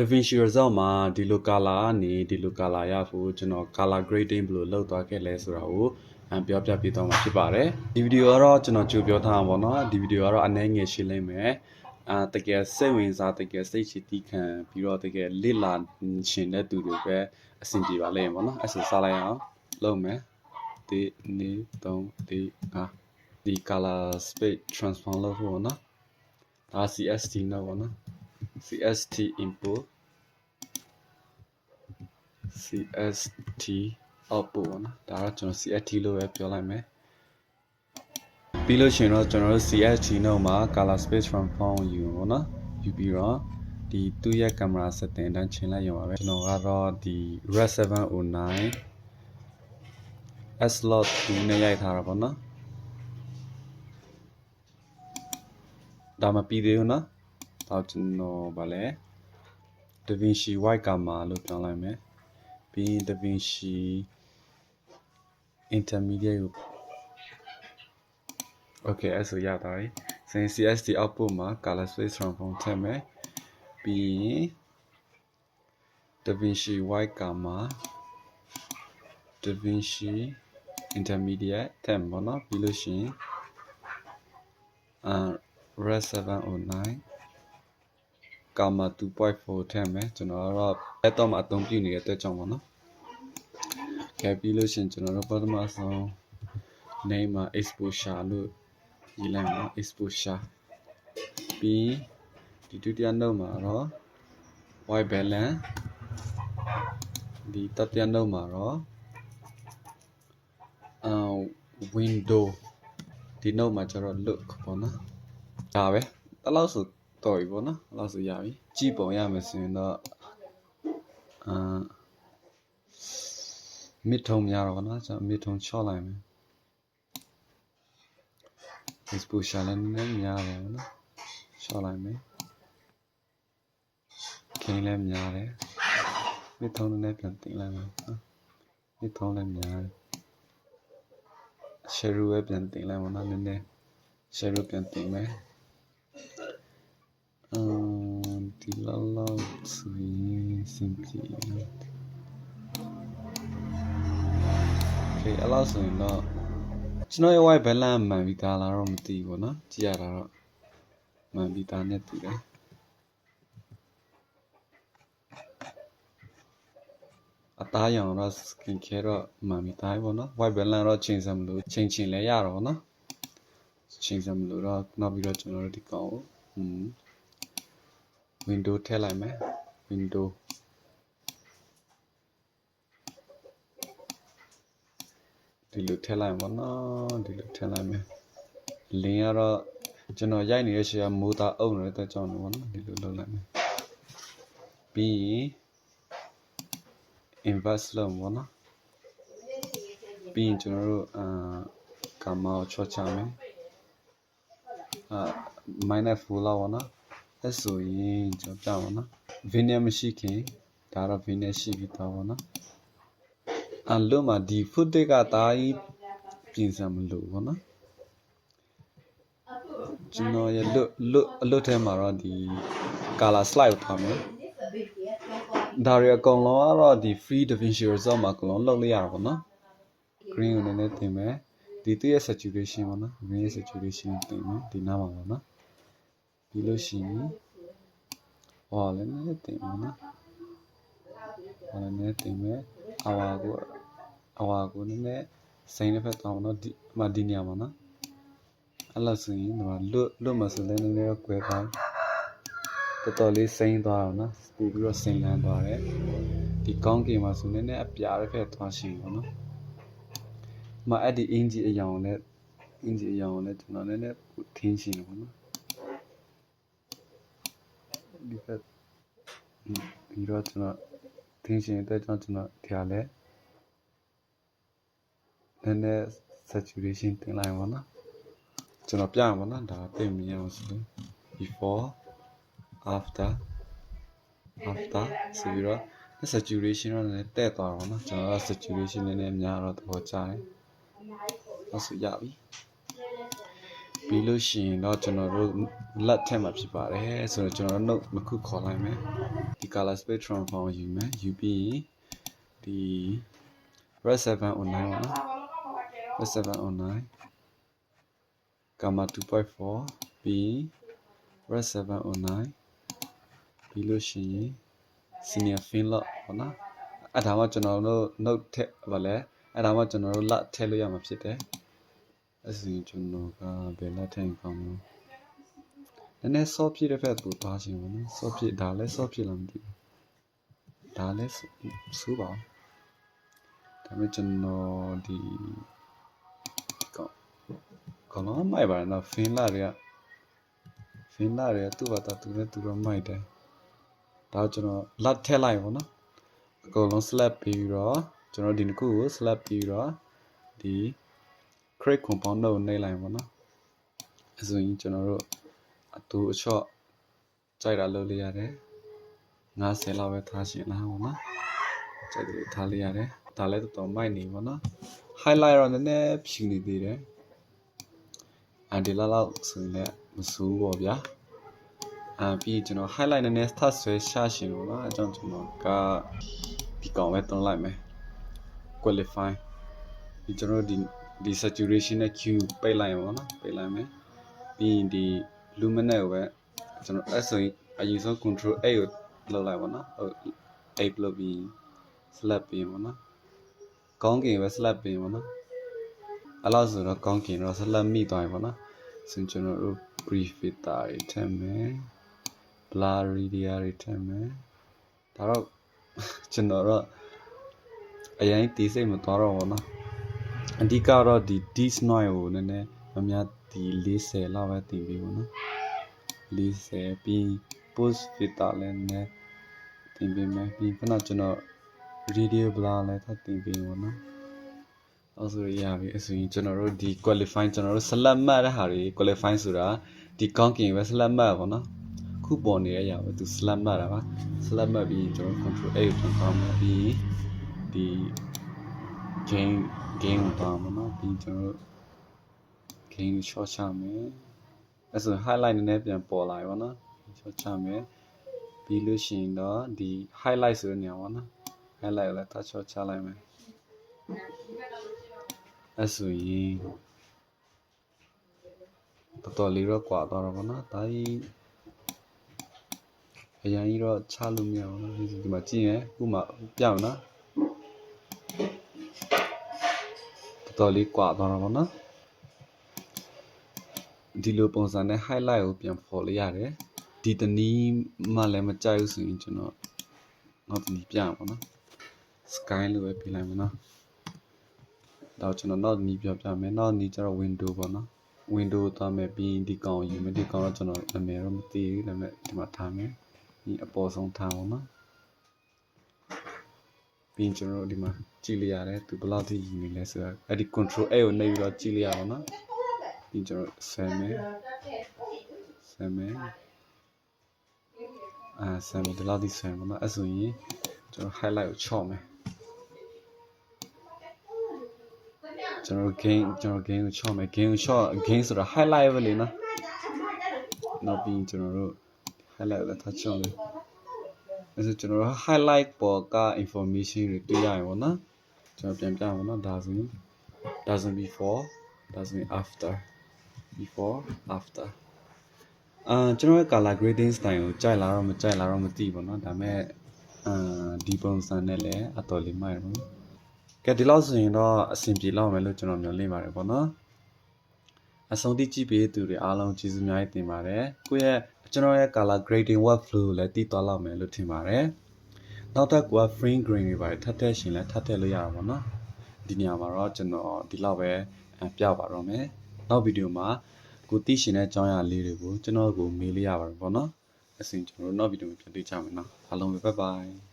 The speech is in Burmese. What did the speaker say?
DaVinci Resolve မှာဒီလို color ကနေဒီလို color ရဖို့ကျွန်တော် color grading ဘယ်လိုလုပ်သွားခဲ့လဲဆိုတာကိုပြောပြပေးသွားမှာဖြစ်ပါတယ်ဒီဗီဒီယိုကတော့ကျွန်တော်ကြိုပြောထားမှာပေါ့နော်ဒီဗီဒီယိုကတော့အနေငယ်ရှင်းလိမ့်မယ်တကယ်စိတ်ဝင်စားတကယ်စိတ်ချတီးခံပြီးတော့တကယ်လစ်လာရှင်တဲ့သူတွေပဲအဆင်ပြေပါလိမ့်မယ်ပေါ့နော်အဲ့ဆိုစလိုက်အောင်လုပ်မယ်ဒီနေ3ဒီ5ဒီ color space transform လုပ်ဖို့ပေါ့နော်ဒါ CST နော်ပေါ့နော်CST input CST output ပေါ့နော်ဒါတော့ကျွန်တော် CST လို့ပဲပြောလိုက်မယ်ပြီးလို့ရှိရင်တော့ကျွန်တော်တို့ CST နောက်မှာ color space transform ယူပေါ့နော်ယူပြီးတော့ဒီသူ့ရဲ့ camera setting အတိုင်းချိန်လိုက်ရပါပဲကျွန်တော်ကတော့ဒီ red 709 S slot 2နဲ့ရိုက်ထားတာပေါ့နော်ဒါမှပြီးသေးဘူးနော်တော့ကျွန်တော်ဗာလဲ DaVinci White Gamma လို့ပြောလိုက်မယ်ပြီး DaVinci Intermediate ကို Okay အဲ့ဆိုရသွားပြီစင် CST output မှာ color space transform ထည့်မယ်ပြီးရင် DaVinci White Gamma DaVinci Intermediate ထည့်မယ်ပေါ့နော်ပြီးလို့ရှိရင်red 709 Gamma 2.4 ထည့်မယ်ကျွန်တော်ကတော့အဲ့တော့မှအသုံးပြုနေတဲ့အတွက်ကြောင့်ပေါ့နော်ကဲပြီးလို့ရှိရင်ကျွန်တော်တို့ပထမဆုံး name မှာ exposure လို့ရေးလိုက်မှာ exposure ပြီးဒီဒုတိယ note မှာတော့ white balance ဒီတတိယ note မှာတော့window ဒီ note မှာကျတော့ look ပေါ့နော်ဒါပဲအဲ့လောက်ဆိုတော်ပြီပေါ့နော်အဲ့လောက်ဆိုရပြီကြည့်ပုံရမယ်ဆိုရင်တော့mid tone များတော့ဗောနော်ကျွန်တော် mid tone ချော့လိုက်မယ် exposure လည်းနည်းနည်းများတယ်ဗောနော်ချော့လိုက်မယ်ခင်းလည်းများတယ် mid tone နည်းနည်းပြန်တင်လိုက်မယ်နော် mid tone လည်းများတယ် shadow ပဲပြန်တင်လိုက်ဗောနော်နည်းနည်း shadow ပြန်တင်မယ်ဒီလောက်ဆိုရင် simple နော် Okay အဲ့လောက်ဆိုရင်တော့ကျွန်တော်ရဲ့ white balance မှန်ပြီးသားလားတော့မသိဘူးเนาะကြည့်ရတာတော့မှန်ပြီးသားနဲ့တူတယ်အသားရောင်တော့ skin care တော့မှန်ပြီးသားပဲပေါ့เนาะ white balance တော့ချိန်စမလို့ချိန်လဲရတော့เนาะချိန်စမလို့တော့နောက်ပြီးတော့ကျွန်တော်တို့ဒီကောင်ကို window ထည့်လိုက်မယ် windowဒီလိုထည့်လိုက်ပါတော့ဒီလိုထည့်လိုက်မယ်လင်းကတော့ကျွန်တော်ရိုက်နေတဲ့ရှေ့ကမိုးသားအုပ်နေတဲ့အတွက်ကြောင့်လို့ပေါ့နော်ဒီလိုလုပ်လိုက်မယ်ပြီးရင် inverse လုပ်ပါနော်ပြီးရင်ကျွန်တော်တို့gamma ကိုချော့ချမယ်-4 လောက်ပါနော်အဲ့ဆိုရင်ကျွန်တော်ပြပါနော် vignette မရှိခင်ဒါတော့ vignette ရှိပြီးသားပါနော်လွတ်မှာဒီ footage ကတားကြီးပြင်ဆင်မလို့ပေါ့နော်ကျွန်တော်ရလွတ်ထဲမှာတော့ဒီ color slide ကိုထားမယ်ဒါတွေအကုန်လုံးကတော့ဒီ free DaVinci Resolve မှာအကုန်လုံးလုပ်လိုက်ရတာပေါ့နော် green ကိုနည်းနည်းတင်မယ်ဒီသူ့ရဲ့ saturation ပေါ့နော် green ရဲ့ saturation တင်မယ်ဒီနားမှာပေါ့နော်ပြီးလို့ရှိရင်ဟောလည်းနည်းနည်းတင်မယ်နော်ဟောလည်းနည်းတင်မယ်အဝါကိုနည်းနည်းစိမ်းတစ်ဖက်တောင်းတော့ဒီနေရာမှာနော်အဲ့လိုဆိုရင်ဒီမှာလွတ်မှာဆိုလည်းနည်းနည်းတော့ကွဲသွားတော်တော်လေးစိမ်းသွားတော့နော်ပို့ပြီးတော့စိမ်းလန်းသွားတယ်ဒီကောင်းကင်မှာဆိုနည်းနည်းအပြာတစ်ဖက်သွားရှင်ပေါ့နော်မအဲ့ဒီအင်ဂျီအယောင်နဲ့ကျွန်တော်နည်းနည်းထင်းရှင်ပေါ့နော်ဒီဖက်ပြီးတော့ကျွန်တော်ထင်းရှင်တဲ့ကျွန်တော်ထားလဲနည်းနည်း saturation တင်လိုက်ပါနော်ကျွန်တော်ပြရမှာနော်ဒါသိမြင်ရအောင်ဆိုလို့ before after ဆိုပြီးတော့ saturation တော့လည်းတက်သွားတော့နော်ကျွန်တော် saturation နည်းနည်းများတော့သဘောကျတယ်အဲ့ဆိုရပြီ ပြီးလို့ရှိရင်တော့ကျွန်တော်တို့လက်ထက်မှာဖြစ်ပါတယ်ဆိုတော့ကျွန်တော်တို့နှုတ်ခုခေါ်လိုက်မယ်ဒီ color spectrum ဖောင်းယူမယ်ယူပြီးဒီ red 709ပါနော် red 709 gamma 2.4 ပြီး red 709ပြီးလို့ရှိရင် senior fin လောက်ပေါ့နော်အဲ့ဒါမှကျွန်တော်တို့ note ထက်ဗာလဲအဲ့ဒါမှကျွန်တော်တို့လက်ထည့်လို့ရမှာဖြစ်တယ်အဲ့ဆိုရင်ကျွန်တော်ကဘယ်လက်ထည့်ကောင်းမလဲနည်းနည်း soft ဖြစ်တဲ့ဘက်ကိုသွားခြင်းပေါ့နော် soft ဖြစ်ဒါလည်း soft ဖြစ်လာမသိဘူးဒါလည်းဆိုးပါဒါပေမဲ့ကျွန်တော်ဒီကောလုံးမိုက်ပါတော့ fin လာတွေကသူ့ဘာသာသူနဲ့သူတော့မိုက်တယ်ဒါကျွန်တော်လက်ထည့်လိုက်ပါနော်အကုန်လုံး slap ပြီးတော့ကျွန်တော်ဒီတစ်ခုကို slap ပြီးတော့ဒီ create compound ကိုနှိပ်လိုက်ပါနော်အဲဆိုရင်ကျွန်တော်တို့အတူအချော့ကြိုက်တာလုပ်လို့ရတယ်50လောက်ပဲထားရှင်လားပေါ့နော်ကြိုက်တယ်ထားလို့ရတယ်ဒါလည်းတော်တော်မိုက်နေပါနော် highlight တော့နည်းနည်းဖြူနေသေးတယ်ဒီလောက်ဆိုရင်လည်းမစိုးဘူးပေါ့ဗျာပြီးကျွန်တော် highlight နည်းနည်းထပ်ဆွဲရှာရှင်လို့နော်အကြောင်းကျွန်တော်ကဒီကောင်ပဲတွန်းလိုက်မယ် qualify ဒီကျွန်တော်ဒီ saturation နဲ့ Q ပိတ်လိုက်ပါနော်ပိတ်လိုက်မယ်ပြီးရင်ဒီ luminance ကိုပဲကျွန်တော်အဲ့ဆိုရင်အရင်ဆုံး control A ကိုလုပ်လိုက်ပါနော်A လုပ်ပြီး slap ပြီးပါနော်ကောင်းကင်ပဲ slap ပြီးပါနော်အဲ့လောက်ဆိုတော့ကောင်းကင်တော့ slap မိသွားပြီပါနော်ဆိုကျွန်တော်တို့ brief filter တွေထည့်မယ် blur area တွေထည့်မယ်ဒါတော့ကျွန်တော်တော့အရင်တီးစိတ်မသွားတော့ဘူးနော်အဓိကတော့ဒီ dis noise ကိုနည်းနည်းမများဒီ40လောက်ပဲတင်ပြီးပေါ့နော်40ပြီး post filter လည်းနည်းတင်ပြီးမယ်ပြီးခုနကျွန်တော် radio blur လည်းထပ်တင်ပြီးပေါ့နော်အဲ့ဆိုရပြီအဆိုရင်ကျွန်တော်တို့ဒီ qualify ကျွန်တော်တို့ select မှတ်တဲ့ဟာတွေ qualify ဆိုတာဒီကောင်းကင်ပဲ select မှတ်ပေါ့နော်ခုပေါ်နေရရပဲသူ select မှတ်တာပါ select မှတ်ပြီးကျွန်တော် control A ကိုတောင်းမှပြီးဒီ game ကိုတောင်းမှာနော်ပြီးကျွန်တော် game short ချမယ်အဲ့ဆို highlight နည်းနည်းပြန်ပေါ်လာပြီပေါ့နော် short ချမယ်ပြီးလို့ရှိရင်တော့ဒီ highlight ဆိုတဲ့နေရာပေါ့နော် highlight ကိုလည်း touch short ချလိုက်မယ်အဲ့ဆိုရင်တော်တော်လေးတော့ကွာသွားတော့ဗောနော်ဒါကြီးအရင်ကြီးတော့ချလို့မရဘူးနော်ဒီမှာကြည့်ရင်ခုမှပြအောင်နော်တော်တော်လေးကွာသွားတော့ဗောနော်ဒီလိုပုံစံနဲ့ highlight ကိုပြန်ဖော်လို့ရတယ်ဒီတနည်းမှလည်းမကြိုက်ဘူးဆိုရင်ကျွန်တော်နောက်တနည်းပြအောင်ဗောနော် sky လို့ပဲပြလိုက်မယ်နော်တော့ကျွန်တော်နောက်တနည်းပြမယ်နောက်တနည်းကျတော့ window ပေါ့နော်window သွားမယ်ပြီးဒီကောင်ယူမယ်ဒီကောင်တော့ကျွန်တော်နာမည်တော့မသိဘူးဒါပေမဲ့ဒီမှာထားမယ်ဒီအပေါ်ဆုံးထားအောင်နော်ပြီးကျွန်တော်တို့ဒီမှာကြည့်လိုက်ရတယ်သူဘယ်လောက်ထိယူနေလဲဆိုတော့အဲ့ဒီ control A ကိုနှိပ်ပြီးတော့ကြည့်လိုက်ရအောင်နော်ပြီးကျွန်တော်ဆယ်မယ်ဆယ်မယ်ဒီလောက်ထိဆယ်မယ်နော်အဲ့ဆိုရင်ကျွန်တော် highlight ကိုချော့မယ်ကျွန်တော် gain ကိုချော့မယ် gain ကိုချော့ gain ဆိုတာ highlight ပဲလေနော်နောက်ပြီးကျွန်တော်တို့ highlight ကိုထပ်ချော့မယ်အဲ့ဆိုကျွန်တော်တို့ highlight ပေါ်က information တွေတွေ့ရရင်ပေါ့နော်ကျွန်တော်ပြန်ပြအောင်နော်ဒါဆိုရင် before ဒါဆိုရင် after before after ကျွန်တော်ရဲ့ color grading style ကိုကြိုက်လားတော့မကြိုက်လားတော့မသိဘူးเนาะဒါပေမဲ့ဒီပုံစံနဲ့လည်းအတော်လေးမိုက်တယ်ကဲဒီလောက်ဆိုရင်တော့အဆင်ပြေလောက်မယ်လို့ကျွန်တော်မျှော်လင့်ပါတယ်ပေါ့နော်အဆုံးထိကြည့်ပေးသူတွေအားလုံးကျေးဇူးများတင်ပါတယ်ကိုယ့်ရဲ့ကျွန်တော်ရဲ့ color grading workflow ကိုလည်းတည်သွားလောက်မယ်လို့ထင်ပါတယ်နောက်ထပ်ကိုက frame grain တွေပါတယ်ထပ်ထည့်ရှင်လည်းထပ်ထည့်လို့ရတာပေါ့နော်ဒီနေရာမှာတော့ကျွန်တော်ဒီလောက်ပဲပြပါတော့မယ်နောက်ဗီဒီယိုမှာကိုသိရှင်တဲ့အကြောင်းအရာလေးတွေကိုကျွန်တော်ကိုမေးလို့ရပါတယ်ပေါ့နော်အစဉ်ကျွန်တော်တို့နောက်ဗီဒီယိုမှာပြန်တွေ့ကြမယ်နော်အားလုံးပဲ bye bye